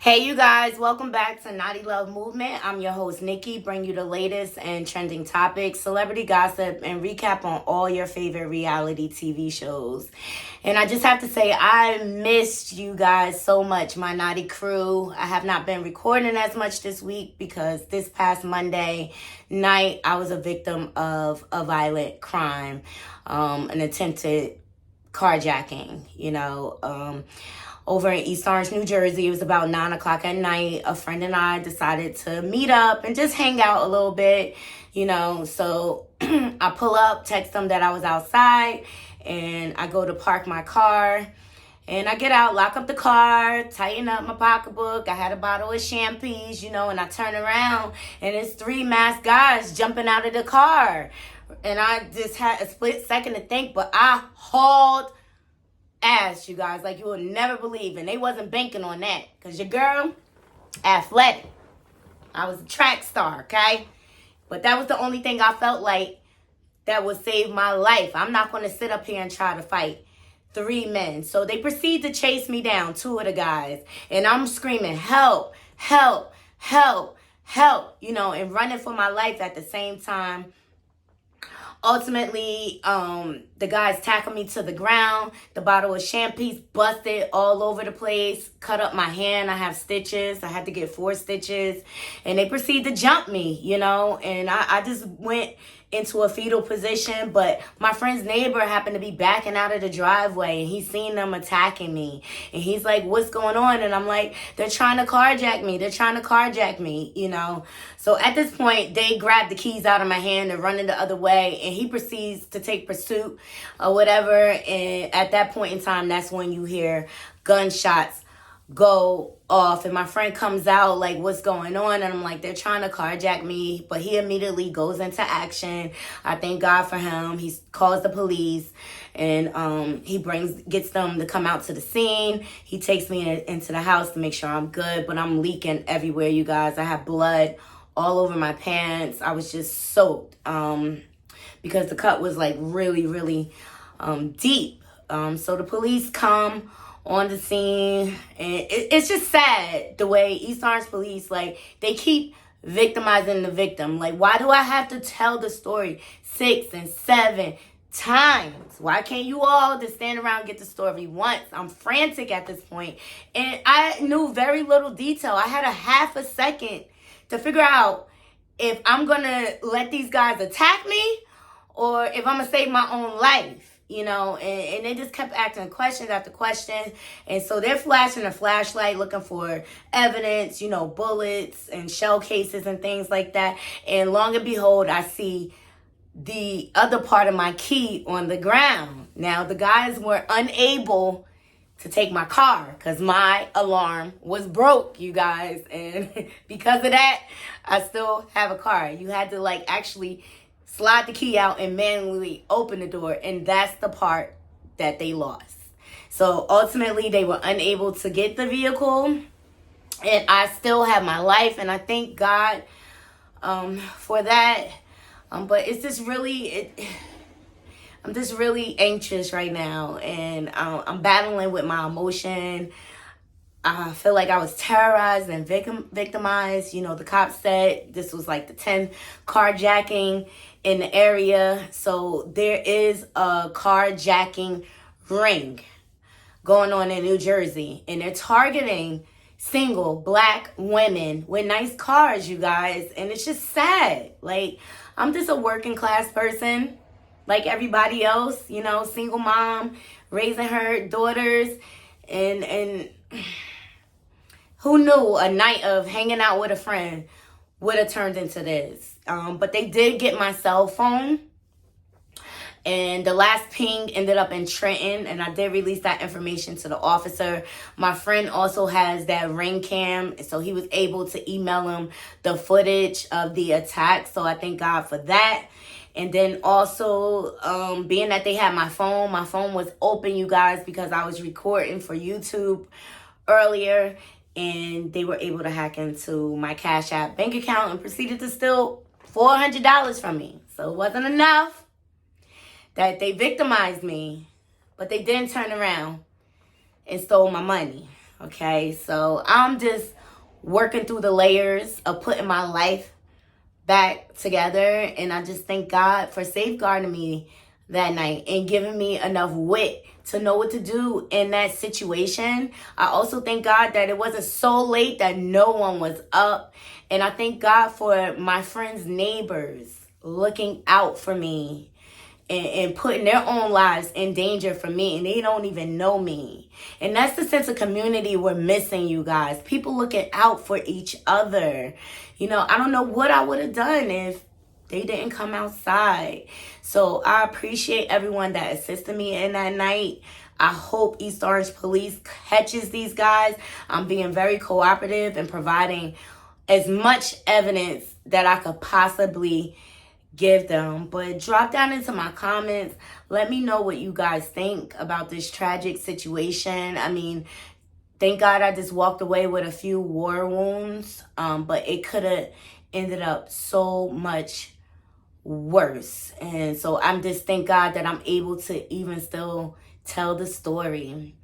Hey, you guys, welcome back to Naughty Love Movement. I'm your host, Nikki, bring you the latest and trending topics, celebrity gossip, and recap on all your favorite reality TV shows. And I just have to say, I missed you guys so much, my naughty crew. I have not been recording as much this week because this past Monday night, I was a victim of a violent crime, an attempted carjacking, over in East Orange, New Jersey. It was about 9 o'clock at night. A friend and I decided to meet up and just hang out a little bit, So I pull up, text them that I was outside, and I go to park my car. And I get out, lock up the car, tighten up my pocketbook. I had a bottle of champagne, and I turn around, and it's three masked guys jumping out of the car. And I just had a split second to think, but I hauled ass, you guys, like you would never believe. And they wasn't banking on that because your girl, athletic. I was a track star, okay? But that was the only thing I felt like that would save my life. I'm not going to sit up here and try to fight three men. So they proceed to chase me down, two of the guys. And I'm screaming, help, help, help, help, and running for my life at the same time. Ultimately, the guys tackled me to the ground. The bottle of champagne busted all over the place, cut up my hand. I have stitches. I had to get 4 stitches. And they proceeded to jump me, and I just went into a fetal position. But my friend's neighbor happened to be backing out of the driveway, and he seen them attacking me. And he's like, what's going on? And I'm like, they're trying to carjack me. They're trying to carjack me, So at this point, they grabbed the keys out of my hand and running the other way. And he proceeds to take pursuit or whatever. And at that point in time, that's when you hear gunshots go off. And my friend comes out like, what's going on? And I'm like, they're trying to carjack me. But he immediately goes into action. I thank God for him. He calls the police, and he gets them to come out to the scene. He takes me into the house to make sure I'm good, but I'm leaking everywhere, you guys. I have blood all over my pants. I was just soaked because the cut was like really, really deep. So the police come on the scene, and it's just sad the way East Orange police, like, they keep victimizing the victim. Like, why do I have to tell the story 6 and 7 times? Why can't you all just stand around and get the story once? I'm frantic at this point, and I knew very little detail. I had a half a second to figure out if I'm gonna let these guys attack me or if I'm gonna save my own life. And they just kept asking questions after questions. And so they're flashing a flashlight looking for evidence, bullets and shell cases and things like that. And long and behold, I see the other part of my key on the ground. Now, the guys were unable to take my car because my alarm was broke, you guys. And because of that, I still have a car. You had to actually slide the key out and manually open the door, and that's the part that they lost. So ultimately, they were unable to get the vehicle, and I still have my life, and I thank God for that. But it's just really, I'm just really anxious right now, and I'm battling with my emotion. I feel like I was terrorized and victimized. The cops said this was like the 10th carjacking in the area. So there is a carjacking ring going on in New Jersey. And they're targeting single black women with nice cars, you guys. And it's just sad. Like, I'm just a working class person like everybody else, single mom, raising her daughters. And who knew a night of hanging out with a friend would have turned into this? But they did get my cell phone. And the last ping ended up in Trenton. And I did release that information to the officer. My friend also has that ring cam. So he was able to email him the footage of the attack. So I thank God for that. And then also, being that they had my phone was open, you guys, because I was recording for YouTube earlier. And they were able to hack into my Cash App bank account and proceeded to steal $400 from me. So it wasn't enough that they victimized me, but they didn't turn around and stole my money. Okay, so I'm just working through the layers of putting my life back together, and I just thank God for safeguarding me that night and giving me enough wit to know what to do in that situation. I also thank God that it wasn't so late that no one was up, and I thank God for my friends' neighbors looking out for me and putting their own lives in danger for me, and they don't even know me. And that's the sense of community we're missing, you guys. People looking out for each other. You know, I don't know what I would have done if they didn't come outside. So I appreciate everyone that assisted me in that night. I hope East Orange Police catches these guys. I'm being very cooperative and providing as much evidence that I could possibly give them. But drop down into my comments. Let me know what you guys think about this tragic situation. I mean, thank God I just walked away with a few war wounds. But it could have ended up so much worse. And so I'm just thank God that I'm able to even still tell the story.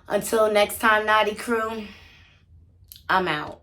Until next time, Naughty Crew, I'm out.